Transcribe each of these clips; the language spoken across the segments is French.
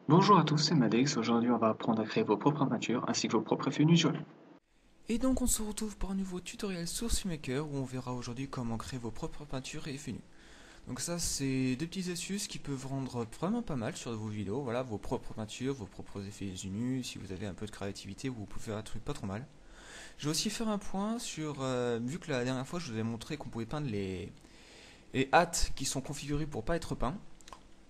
Bonjour à tous, c'est Madex. Aujourd'hui, on va apprendre à créer vos propres peintures ainsi que vos propres effets visuels. Et donc on se retrouve pour un nouveau tutoriel sur Maker où on verra aujourd'hui comment créer vos propres peintures et effets nus. Donc ça c'est deux petites astuces qui peuvent rendre vraiment pas mal sur vos vidéos, voilà, vos propres peintures, vos propres effets nus, si vous avez un peu de créativité vous pouvez faire un truc pas trop mal. Je vais aussi faire un point sur, vu que la dernière fois je vous ai montré qu'on pouvait peindre les hâtes qui sont configurées pour pas être peints,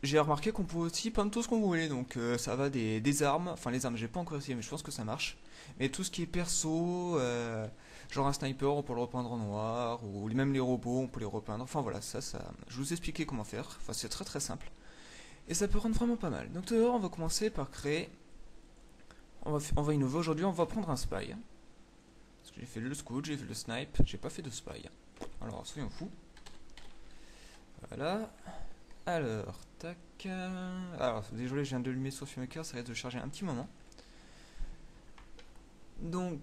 j'ai remarqué qu'on pouvait aussi peindre tout ce qu'on voulait, donc ça va des armes, enfin les armes j'ai pas encore essayé mais je pense que ça marche, mais tout ce qui est perso, genre un sniper on peut le repeindre en noir, ou même les robots on peut les repeindre, enfin voilà, je vous expliquer comment faire, enfin c'est très très simple, et ça peut rendre vraiment pas mal. Donc tout d'abord on va commencer par créer, on va innover aujourd'hui, on va prendre un spy, parce que j'ai fait le scout, j'ai fait le snipe, j'ai pas fait de spy, alors soyons fous, voilà. Alors, tac. Alors, désolé, je viens de l'allumer sur Filmmaker, ça risque de charger un petit moment. Donc,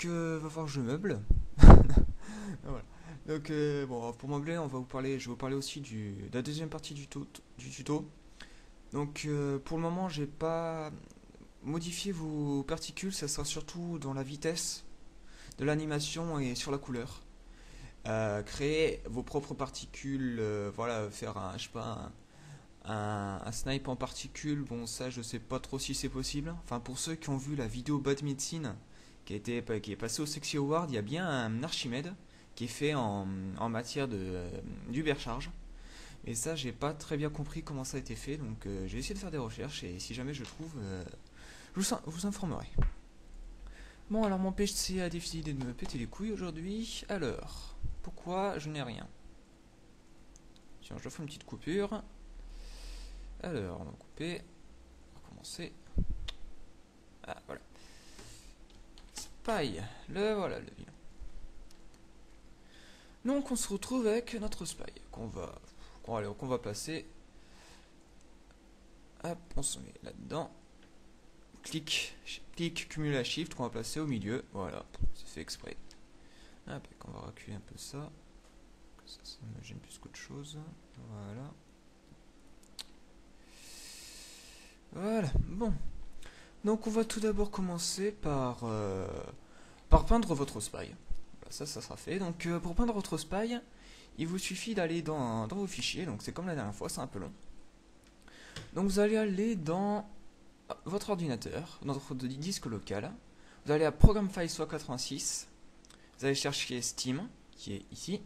va falloir que je meuble. Voilà. Donc, bon, pour meubler, je vais vous parler aussi de la deuxième partie du tuto. Donc, pour le moment, j'ai pas modifié vos particules, ça sera surtout dans la vitesse de l'animation et sur la couleur. Créer vos propres particules, voilà, faire un, je sais pas, un snipe en particules, bon ça je sais pas trop si c'est possible. Enfin pour ceux qui ont vu la vidéo Bad Medicine qui est passée au Sexy Award, il y a bien un Archimède qui est fait en matière d'Ubercharge. Et ça j'ai pas très bien compris comment ça a été fait, donc j'ai essayé de faire des recherches et si jamais je trouve, vous informerai. Bon alors mon PC a décidé de me péter les couilles aujourd'hui. Alors, pourquoi je n'ai rien? Tiens, je fais une petite coupure. Alors, on va couper. On va commencer. Ah, voilà. Spy. Le voilà, le vilain. Donc, on se retrouve avec notre spy. Qu'on va placer. Hop, on se met là-dedans. Clic, cumule à shift qu'on va placer au milieu. Voilà, c'est fait exprès. Hop, on va reculer un peu ça. Ça me gêne plus qu'autre chose. Voilà. Voilà, bon. Donc, on va tout d'abord commencer par peindre votre spy. Voilà, ça sera fait. Donc, pour peindre votre spy, il vous suffit d'aller dans vos fichiers, donc c'est comme la dernière fois, c'est un peu long. Donc vous allez aller dans votre ordinateur, dans votre disque local, vous allez à Program Files 86, vous allez chercher Steam, qui est ici,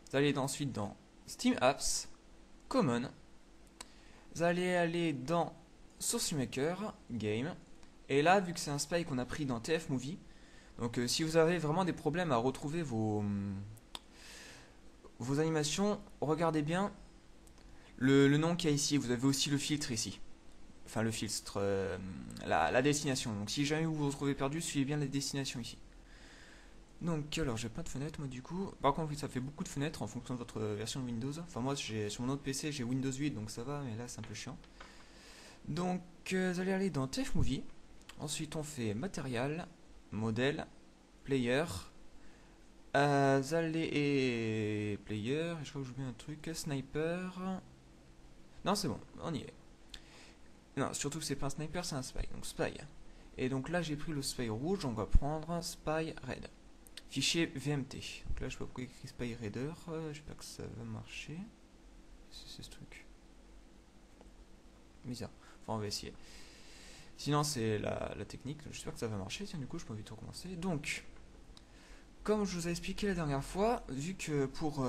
vous allez ensuite dans Steam Apps, Common, vous allez aller dans Source Maker, Game, et là, vu que c'est un spy qu'on a pris dans TF Movie, donc si vous avez vraiment des problèmes à retrouver vos animations, regardez bien le nom qu'il y a ici, vous avez aussi le filtre ici. Enfin le filtre, la destination. Donc si jamais vous vous retrouvez perdu, suivez bien la destination ici. Donc alors j'ai pas de fenêtres moi du coup. Par contre oui, ça fait beaucoup de fenêtres en fonction de votre version de Windows. Enfin moi sur mon autre PC j'ai Windows 8 donc ça va, mais là c'est un peu chiant. Donc vous allez aller dans TF Movie. Ensuite on fait matériel, modèle, player. Vous allez et player, je crois que j'oublie un truc, sniper. Non c'est bon, on y est. Non, surtout que c'est pas un sniper, c'est un spy. Donc spy. Et donc là j'ai pris le spy rouge, on va prendre un spy red. Fichier VMT. Donc là je sais pas pourquoi il écrit spy reader, j'espère que ça va marcher. C'est ce truc. Bizarre. Enfin on va essayer. Sinon c'est la technique, j'espère que ça va marcher, tiens du coup je peux vite recommencer. Donc, comme je vous ai expliqué la dernière fois, vu que pour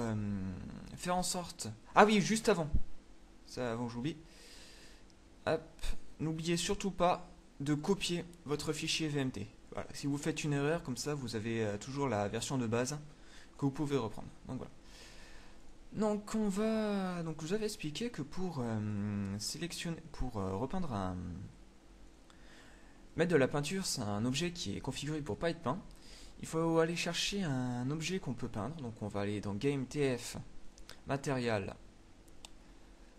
faire en sorte... Ah oui, juste avant, ça avant j'oublie. Hop, n'oubliez surtout pas de copier votre fichier VMT. Voilà. Si vous faites une erreur, comme ça, vous avez toujours la version de base que vous pouvez reprendre. Donc voilà. Donc je vous avais expliqué que pour sélectionner, pour repeindre mettre de la peinture, c'est un objet qui est configuré pour pas être peint. Il faut aller chercher un objet qu'on peut peindre. Donc on va aller dans Game TF, Matériel,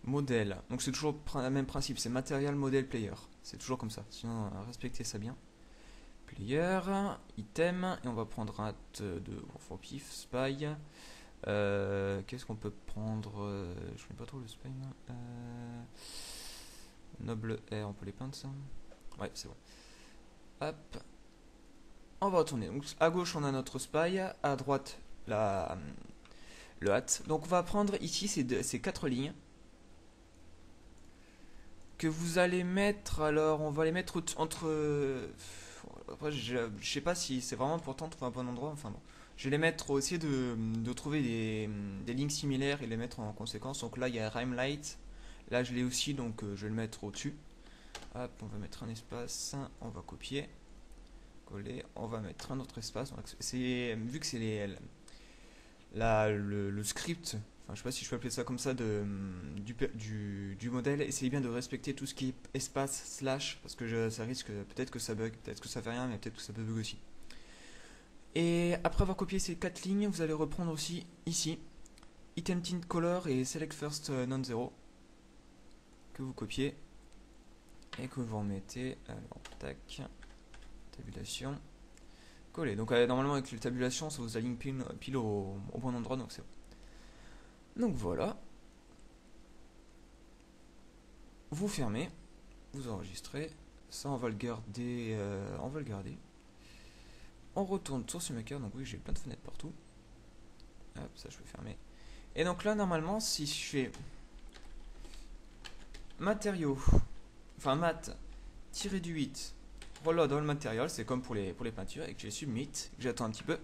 Modèle. Donc c'est toujours le même principe, c'est Matériel, Modèle, Player. C'est toujours comme ça. Sinon respectez ça bien. Player, item, et on va prendre un de for pif, spy. Qu'est-ce qu'on peut prendre? Je ne connais pas trop le spy. Noble Air, on peut les peindre ça? Ouais, c'est bon. Hop. On va retourner. Donc à gauche on a notre spy, à droite le hat. Donc on va prendre ici ces 4 lignes que vous allez mettre. Alors on va les mettre entre. Après, je sais pas si c'est vraiment important de trouver un bon endroit. Enfin bon. Je vais les mettre, essayer de trouver des lignes similaires et les mettre en conséquence. Donc là il y a Rimelight. Là je l'ai aussi, donc je vais le mettre au-dessus. Hop, on va mettre un espace. On va copier. Coller. On va mettre un autre espace. Vu que c'est le script, enfin je sais pas si je peux appeler ça comme ça, du modèle, essayez bien de respecter tout ce qui est espace, slash, parce que ça risque, peut-être que ça bug, peut-être que ça fait rien, mais peut-être que ça peut bug aussi. Et après avoir copié ces 4 lignes, vous allez reprendre aussi ici, Item Tint Color et Select First Non-Zero, que vous copiez, et que vous remettez, alors tac, tabulation, coller. Donc normalement avec la tabulation, ça vous aligne pile au bon endroit, donc c'est bon. Donc voilà. Vous fermez, vous enregistrez. Ça, on va le garder. On retourne sur SimuMaker. Donc oui, j'ai plein de fenêtres partout. Hop, ça je peux fermer. Et donc là, normalement, si je fais matériaux, enfin mat, tiré du 8, reload all material, c'est comme pour les peintures, et que j'ai submit, que j'attends un petit peu.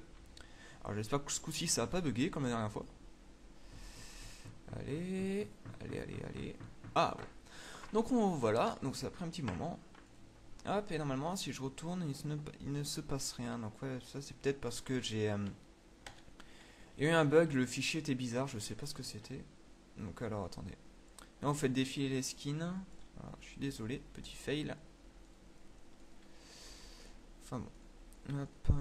Alors j'espère que ce coup-ci ça va pas bugger comme la dernière fois. Allez. Ah bon. Donc voilà, donc ça a pris un petit moment. Hop, et normalement si je retourne, il ne se passe rien. Donc ouais, ça c'est peut-être parce que j'ai... il y a eu un bug, le fichier était bizarre, je sais pas ce que c'était. Donc alors attendez. Là on fait défiler les skins. Alors, je suis désolé, petit fail. Enfin bon. Hop.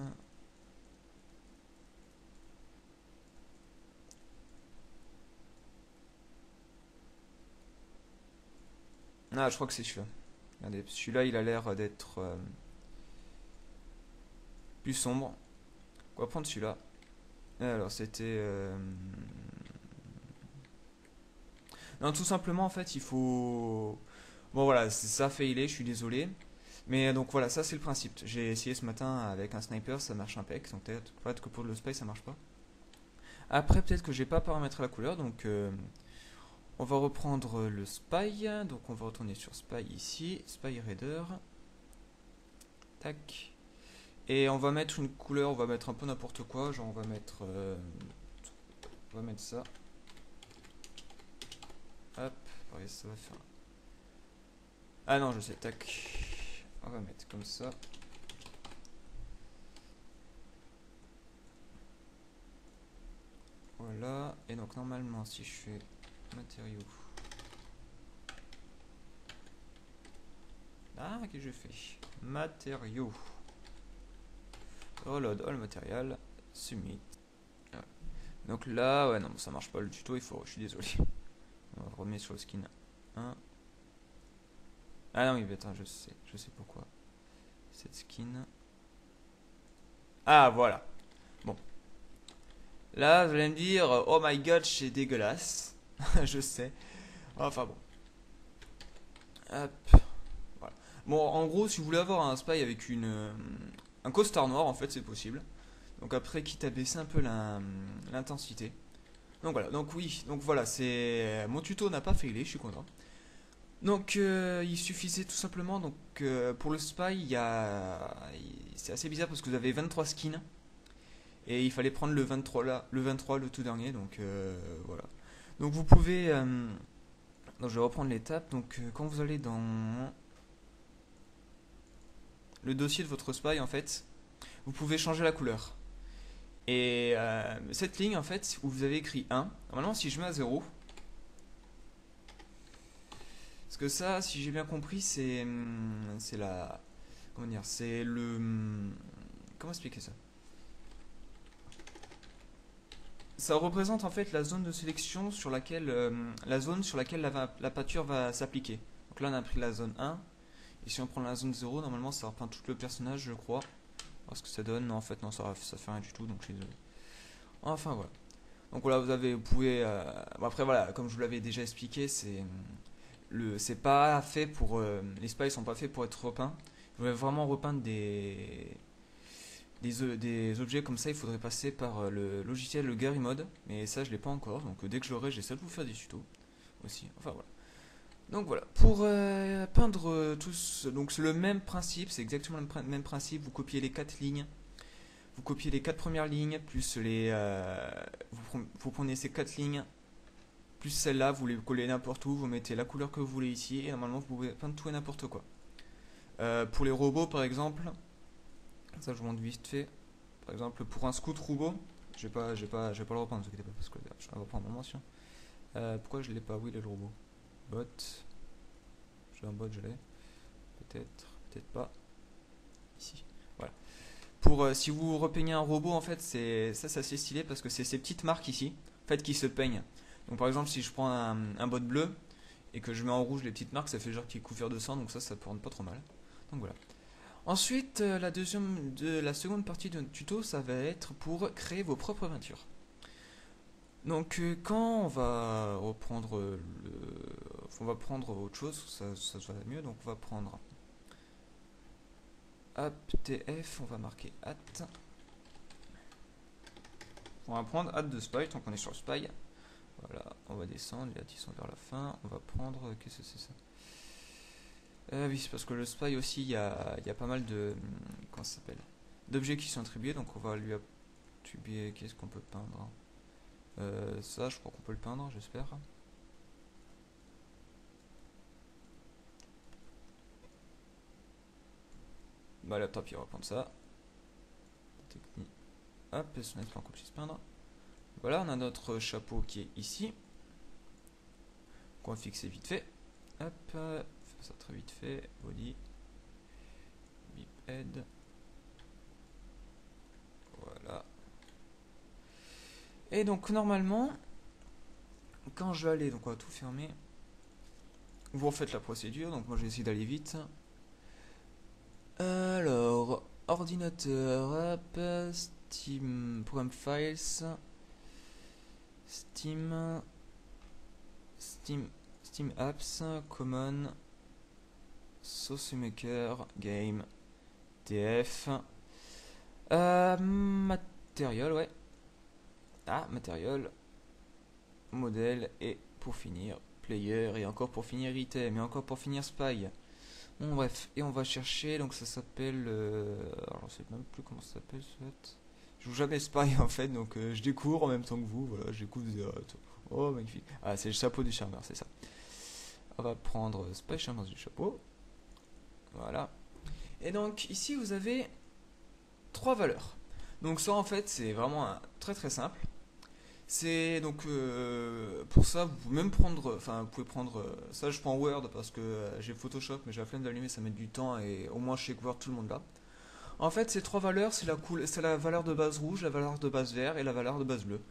Ah, je crois que c'est celui-là. Regardez, celui-là il a l'air d'être plus sombre. On va prendre celui-là. Alors c'était... Non, tout simplement en fait il faut... Bon voilà, ça a failé, je suis désolé. Mais donc voilà, ça c'est le principe. J'ai essayé ce matin avec un sniper, ça marche impec. Donc peut-être que pour le spy ça marche pas. Après peut-être que j'ai pas paramétré la couleur, donc on va reprendre le spy. Donc on va retourner sur spy ici, spy raider. Tac. Et on va mettre une couleur, on va mettre un peu n'importe quoi, genre on va mettre ça. Hop, pareil, ça va faire. Ah non, je sais, tac. On va mettre comme ça. Voilà, et donc normalement si je fais matériaux. Ah, qu'est-ce que je fais? Matériaux. Reload all material. Submit. Voilà. Donc là, ouais, non, ça marche pas le tuto, je suis désolé. On va remettre sur le skin 1. Ah non, oui, attends, je sais pourquoi. Cette skin. Ah, voilà. Bon. Là, vous allez me dire, oh my god, c'est dégueulasse. Je sais. Enfin bon. Hop. Voilà. Bon, en gros, si vous voulez avoir un spy avec un costard noir, en fait, c'est possible. Donc après, quitte à baisser un peu l'intensité. Donc voilà, donc oui, donc voilà, c'est mon tuto n'a pas failé, je suis content. Donc il suffisait tout simplement, donc pour le spy, c'est assez bizarre parce que vous avez 23 skins et il fallait prendre le 23 là, le tout dernier, donc voilà. Donc vous pouvez, donc je vais reprendre l'étape. Donc quand vous allez dans le dossier de votre spy en fait, vous pouvez changer la couleur. Et cette ligne en fait où vous avez écrit 1, normalement si je mets à 0, parce que ça si j'ai bien compris c'est la, comment dire, c'est le, comment expliquer ça, ça représente en fait la zone de sélection sur laquelle la zone sur laquelle la peinture va s'appliquer. Donc là on a pris la zone 1 et si on prend la zone 0 normalement ça repeint tout le personnage je crois. Alors ce que ça donne, non en fait non ça fait rien du tout donc je suis désolé. Enfin voilà. Donc voilà, vous pouvez bon, après voilà, comme je vous l'avais déjà expliqué, c'est c'est pas fait pour les spies sont pas faits pour être repeints. Vous voulez vraiment repeindre des objets comme ça, il faudrait passer par le logiciel le Gary Mode, mais ça je l'ai pas encore, donc dès que je l'aurai, j'essaie de vous faire des tutos aussi. Enfin voilà. Donc voilà, pour peindre tous, donc c'est le même principe, c'est exactement le même principe. Vous copiez les 4 lignes, vous copiez les 4 premières lignes, plus vous prenez ces 4 lignes, plus celle-là, vous les collez n'importe où, vous mettez la couleur que vous voulez ici, et normalement vous pouvez peindre tout et n'importe quoi. Pour les robots par exemple, ça je vous montre vite fait. Par exemple pour un scout robot, je vais pas le reprendre, ne vous inquiétez pas parce que je vais reprendre ma mention. Pourquoi je l'ai pas? Oui, il est le robot. Bot. J'ai un bot, je l'ai. Peut-être pas. Ici. Voilà. Pour si vous repeignez un robot, en fait, c'est assez stylé parce que c'est ces petites marques ici, en fait, qui se peignent. Donc par exemple, si je prends un bot bleu et que je mets en rouge les petites marques, ça fait genre qu'il est couvert de sang, donc ça peut rendre pas trop mal. Donc voilà. Ensuite, la seconde partie de notre tuto, ça va être pour créer vos propres peintures. Donc quand on va prendre autre chose, ça va mieux, donc on va prendre app.tf, on va marquer at. On va prendre at de spy, tant qu'on est sur spy. Voilà, on va descendre, les sont vers la fin, on va prendre, qu'est-ce que c'est ça? Oui, c'est parce que le spy aussi, il y a pas mal de, comment ça s'appelle, d'objets qui sont attribués, donc on va lui attribuer, qu'est-ce qu'on peut peindre? Ça, je crois qu'on peut le peindre, j'espère. Bah là, tant pis, on va prendre ça. Technique. Hop, personnalité qu'on puisse peindre. Voilà, on a notre chapeau qui est ici. Qu'on va fixer vite fait. Hop, faire ça très vite fait. Body. Bip head. Voilà. Et donc normalement, quand je vais aller, donc on va tout fermer. Vous refaites la procédure, donc moi j'ai essayé d'aller vite. Alors, ordinateur, hop, Steam, Program Files, Steam Apps, Common, SauceMaker, Game, TF, Matériel, ouais. Ah, matériel, modèle, et pour finir, player, et encore pour finir item, et encore pour finir spy. Bon bref, et on va chercher, donc ça s'appelle, alors je sais même plus comment ça s'appelle, je joue jamais spy en fait, donc je découvre en même temps que vous, voilà, je découvre oh magnifique, ah c'est le chapeau du charmeur, c'est ça. On va prendre spy charmeur du chapeau, voilà. Et donc ici vous avez 3 valeurs. Donc ça en fait c'est vraiment très très simple. C'est donc pour ça vous pouvez même prendre, enfin vous pouvez prendre, ça je prends Word parce que j'ai Photoshop mais j'ai la flemme d'allumer, ça met du temps et au moins je sais que Word tout le monde là. En fait ces 3 valeurs c'est la valeur de base rouge, la valeur de base vert et la valeur de base bleue.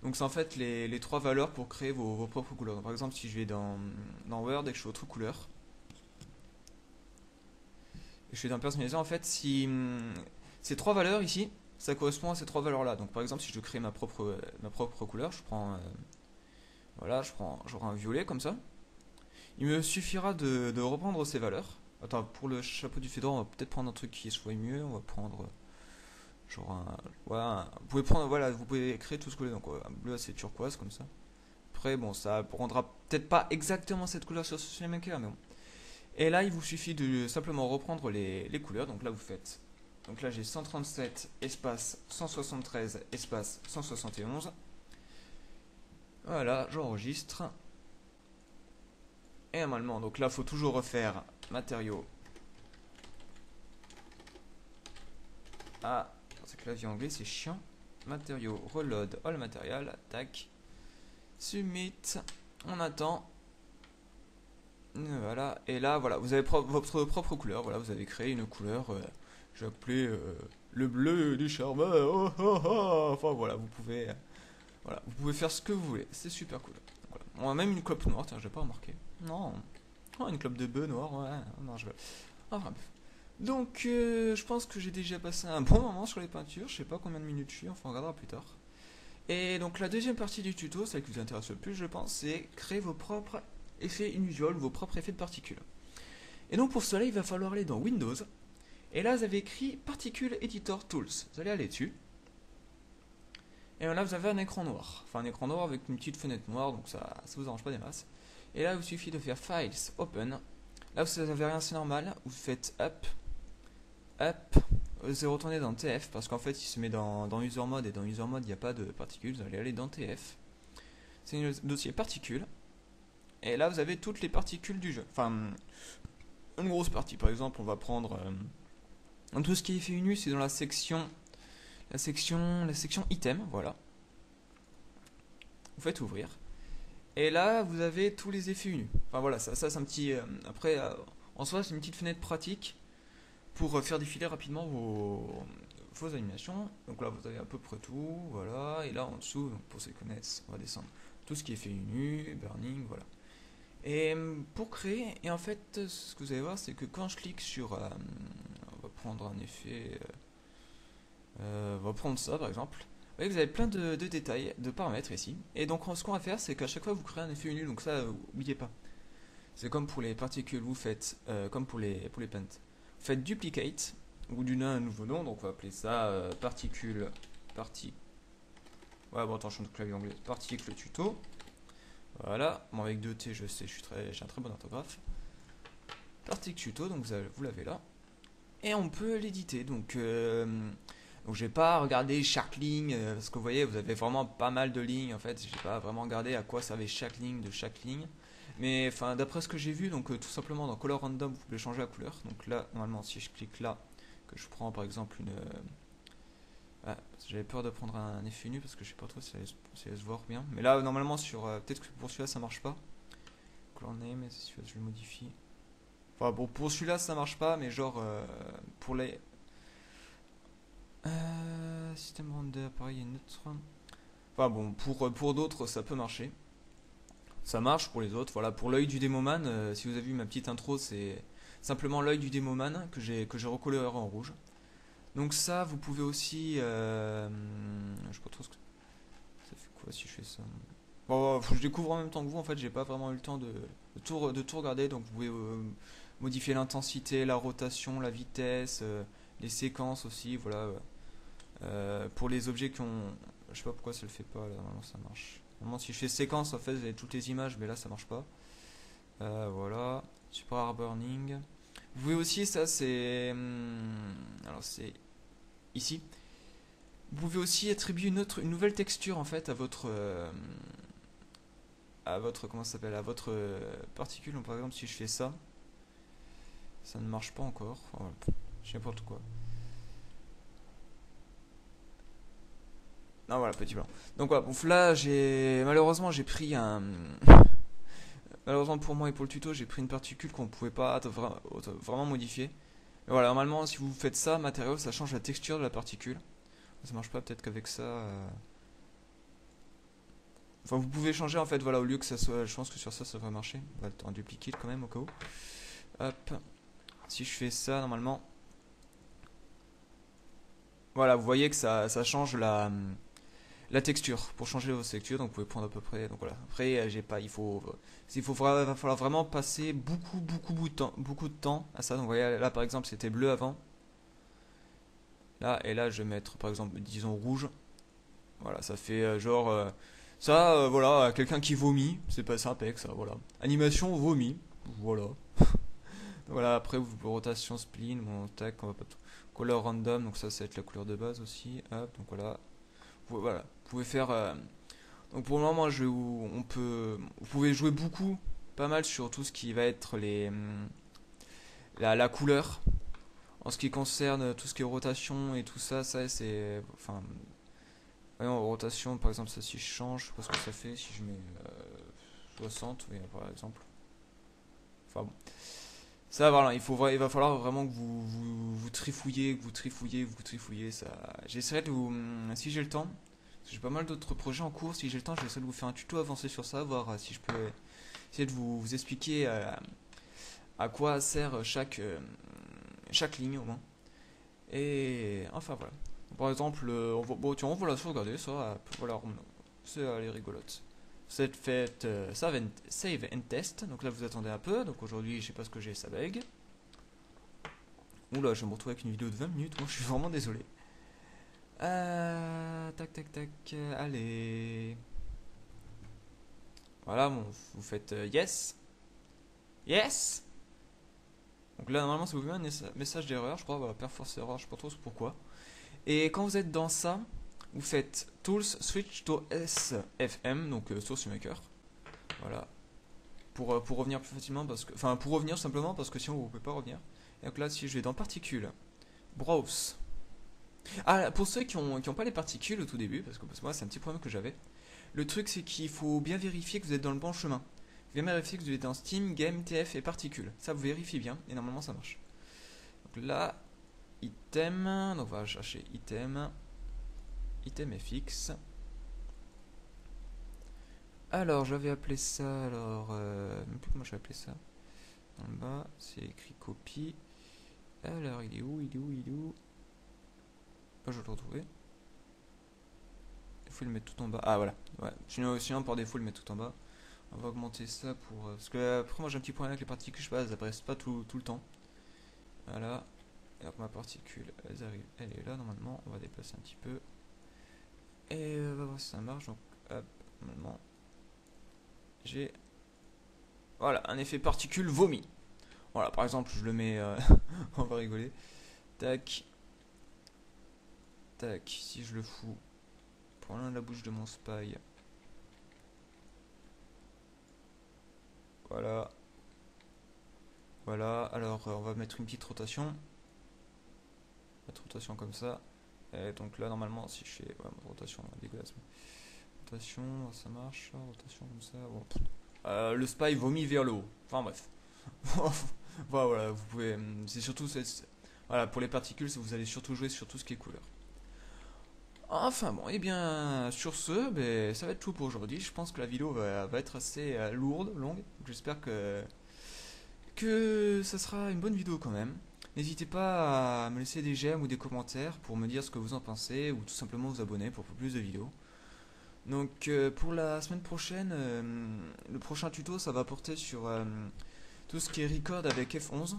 Donc c'est en fait les 3 valeurs pour créer vos propres couleurs. Donc, par exemple si je vais dans Word et que je fais autre couleur, et je fais dans personnaliser en fait si ces 3 valeurs ici ça correspond à ces 3 valeurs là. Donc par exemple si je crée ma propre couleur, je prends voilà, j'aurai un violet comme ça. Il me suffira de reprendre ces valeurs. Attends, pour le chapeau du Fédor, on va peut-être prendre un truc qui soit mieux. On va prendre genre voilà, vous pouvez prendre, voilà, vous pouvez créer tout ce que vous voulez. Donc un bleu assez turquoise comme ça. Après bon, ça prendra peut-être pas exactement cette couleur sur ce maker, mais bon. Et là, il vous suffit de simplement reprendre les couleurs. Donc là, vous faites. Donc là, j'ai 137 espace 173 espace 171. Voilà, j'enregistre. Et normalement, donc là, il faut toujours refaire matériaux. Ah, c'est clavier anglais, c'est chiant. Matériaux, reload, all material, tac. Submit, on attend. Voilà, et là, voilà, vous avez votre propre couleur. Voilà, vous avez créé une couleur. J'ai appelé le bleu du charmeur. Oh, oh, oh. Enfin voilà, voilà, vous pouvez faire ce que vous voulez. C'est super cool. Voilà. On a même une clope noire. Tiens, j'ai pas remarqué. Non, oh, une clope de bœuf noir. Ouais, non, je vais. Enfin bref. Donc, je pense que j'ai déjà passé un bon moment sur les peintures. Je sais pas combien de minutes je suis. Enfin, on regardera plus tard. Et donc, la deuxième partie du tuto, celle qui vous intéresse le plus, je pense, c'est créer vos propres effets inusual, vos propres effets de particules. Et donc pour cela, il va falloir aller dans Windows. Et là, vous avez écrit Particle Editor Tools. Vous allez aller dessus. Et là, vous avez un écran noir. Enfin, un écran noir avec une petite fenêtre noire, donc ça vous arrange pas des masses. Et là, il vous suffit de faire Files, Open. Là, vous n'avez rien, c'est normal. Vous faites Up, Up. Vous allez retourner dans TF, parce qu'en fait, il se met dans User Mode, et dans User Mode, il n'y a pas de particules. Vous allez aller dans TF. C'est le dossier particules. Et là, vous avez toutes les particules du jeu. Enfin, une grosse partie. Par exemple, on va prendre tout ce qui est effet unu, c'est dans la section item, voilà. Vous faites ouvrir. Et là, vous avez tous les effets unu. Enfin voilà, ça c'est un petit. Après, en soi, c'est une petite fenêtre pratique pour faire défiler rapidement vos animations. Donc là, vous avez à peu près tout, voilà. Et là, en dessous, donc pour ceux qui connaissent, on va descendre tout ce qui est effet unu, burning, voilà. Et pour créer, et en fait, ce que vous allez voir, c'est que quand je clique sur. On va prendre un effet. On va prendre ça par exemple. Vous voyez que vous avez plein de détails, de paramètres ici. Et donc ce qu'on va faire, c'est qu'à chaque fois vous créez un effet unu, donc ça, n'oubliez pas. C'est comme pour les particules, vous faites, comme pour les paints. Vous faites duplicate, vous donnez un nouveau nom, donc on va appeler ça particule, ouais, bon, attends, je suis en clavier anglais. Particle tuto. Voilà, bon, avec 2 T, je sais, j'ai un très bon orthographe. Particle tuto, donc vous l'avez là. Et on peut l'éditer, donc je vais pas regarder chaque ligne, parce que vous voyez, vous avez vraiment pas mal de lignes, en fait, j'ai pas vraiment regardé à quoi servait chaque ligne de chaque ligne. Mais enfin, d'après ce que j'ai vu, donc tout simplement dans Color Random, vous pouvez changer la couleur. Donc là, normalement, si je clique là, que je prends par exemple une... Ah, j'avais peur de prendre un effet nu parce que je sais pas trop si ça va se voir bien. Mais là, normalement, sur peut-être que pour celui-là, ça marche pas. Color Name, si celui-là, je le modifie. Enfin bon, pour celui-là, ça marche pas, mais genre, pour les... système render, pareil, neutre. Enfin bon, pour d'autres, ça peut marcher. Ça marche pour les autres. Voilà, pour l'œil du démoman, si vous avez vu ma petite intro, c'est simplement l'œil du démoman que j'ai recoloré en rouge. Donc ça, vous pouvez aussi... je sais pas trop ce que... Ça fait quoi si je fais ça? Bon, faut que je découvre en même temps que vous. En fait, j'ai pas vraiment eu le temps de tout regarder. Donc vous pouvez modifier l'intensité, la rotation, la vitesse, les séquences aussi. Voilà. Pour les objets qui ont... Je sais pas pourquoi ça le fait pas, là, normalement ça marche. Normalement si je fais séquence, en fait vous avez toutes les images, mais là ça marche pas. Voilà. Super Hard Burning. Vous pouvez aussi, ça c'est... alors c'est ici. Vous pouvez aussi attribuer une nouvelle texture en fait à votre... comment ça s'appelle, à votre particule. Donc, par exemple si je fais ça, ça ne marche pas encore. Enfin, voilà. Je sais n'importe quoi. Ah voilà, petit blanc. Donc voilà, bon, là malheureusement j'ai pris un... Malheureusement pour moi et pour le tuto, j'ai pris une particule qu'on ne pouvait pas vraiment modifier. Mais voilà, normalement si vous faites ça, matériau, ça change la texture de la particule. Ça marche pas, peut-être qu'avec ça... Enfin vous pouvez changer en fait, voilà, au lieu que ça soit... Je pense que sur ça, ça devrait marcher. On va en dupliquer quand même au cas où. Hop. Si je fais ça, normalement... Voilà, vous voyez que ça change la texture. Pour changer vos textures, donc vous pouvez prendre à peu près. Donc voilà. Après, j'ai pas. Va falloir vraiment passer beaucoup de temps à ça. Donc vous voyez là par exemple c'était bleu avant. Là et là je vais mettre par exemple disons rouge. Voilà, ça fait genre ça voilà, quelqu'un qui vomit, c'est pas sympa ça, voilà. Animation vomi, voilà. Voilà, après vous rotation spleen, bon tac, on va pas tout. Color random, donc ça va être la couleur de base aussi. Hop, donc voilà. Voilà, vous pouvez faire donc pour le moment vous pouvez jouer pas mal sur tout ce qui va être la couleur en ce qui concerne tout ce qui est rotation et tout ça. Ça c'est enfin voyons, rotation par exemple, ça si je change, je sais pas ce que ça fait si je mets 60, oui, par exemple. Enfin bon, ça voilà, il va falloir vraiment que vous trifouillez, ça. J'essaierai de vous, si j'ai le temps, parce que j'ai pas mal d'autres projets en cours, si j'ai le temps, j'essaierai de vous faire un tuto avancé sur ça, voir si je peux essayer de vous expliquer à quoi sert chaque ligne au moins. Et enfin voilà. Par exemple, on va la sauvegarder, ça, voilà, elle est rigolote. faites save and test. Donc là vous attendez un peu. Donc aujourd'hui je sais pas ce que j'ai, ça bug. Oula, je vais me retrouver avec une vidéo de 20 minutes. Moi je suis vraiment désolé. Tac tac tac. Allez. Voilà, bon, vous faites yes. Yes. Donc là normalement ça vous met un message d'erreur, je crois, voilà, perforce erreur, je sais pas trop pourquoi. Et quand vous êtes dans ça, vous faites Tools Switch to SFM, donc Source Maker. Voilà. Pour revenir plus facilement, parce que, enfin pour revenir simplement parce que sinon vous pouvez pas revenir. Et donc là si je vais dans particules, browse. Ah, pour ceux qui ont pas les particules au tout début, parce que moi c'est un petit problème que j'avais. Le truc c'est qu'il faut bien vérifier que vous êtes dans le bon chemin. Bien vérifier que vous êtes dans Steam, Game, TF et particules. Ça vous vérifiez bien et normalement ça marche. Donc là, item, donc on va chercher item, item FX. Alors j'avais appelé ça, alors, même plus comment j'avais appelé ça. Dans le bas, c'est écrit copie. Alors il est où, il est où, il est où? Ah, je vais le retrouver. Il faut le mettre tout en bas. Ah voilà, ouais. Sinon par défaut le mettre tout en bas. On va augmenter ça pour... parce que après moi j'ai un petit problème avec les particules, je sais pas, elles apparaissent pas tout le temps. Voilà. Et alors ma particule, elle est là normalement. On va déplacer un petit peu. Et on va voir si ça marche. Donc hop, normalement. J'ai... Voilà, un effet particule vomi. Voilà, par exemple, je le mets... on va rigoler. Tac. Tac, si je le fous pour l'un de la bouche de mon spy. Voilà. Voilà, alors on va mettre une petite rotation. Petite rotation comme ça. Et donc là, normalement, si je fais... Ouais, rotation, dégueulasse. Rotation, ça marche. Rotation comme ça. Bon. Le spy vomit vers le haut. Enfin bref. Voilà, vous pouvez... C'est surtout... Voilà, pour les particules, vous allez surtout jouer sur tout ce qui est couleur. Enfin bon, et bien sur ce, ben, ça va être tout pour aujourd'hui. Je pense que la vidéo va être assez lourde, longue. J'espère que ça sera une bonne vidéo quand même. N'hésitez pas à me laisser des j'aime ou des commentaires pour me dire ce que vous en pensez ou tout simplement vous abonner pour plus de vidéos. Donc pour la semaine prochaine, le prochain tuto ça va porter sur tout ce qui est record avec F11.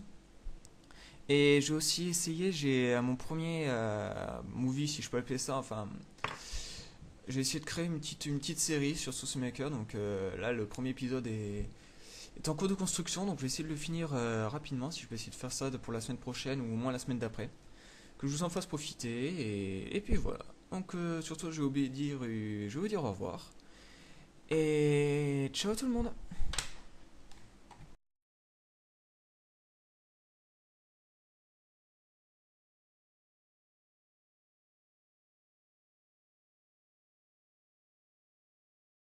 Et j'ai aussi essayé, j'ai mon premier movie, si je peux appeler ça, enfin, j'ai essayé de créer une petite série sur Source Maker. Donc là, le premier épisode est en cours de construction, donc je vais essayer de le finir rapidement, si je peux essayer de faire ça pour la semaine prochaine ou au moins la semaine d'après. Que je vous en fasse profiter, et puis voilà. Donc surtout, je vais vous dire au revoir. Et ciao tout le monde!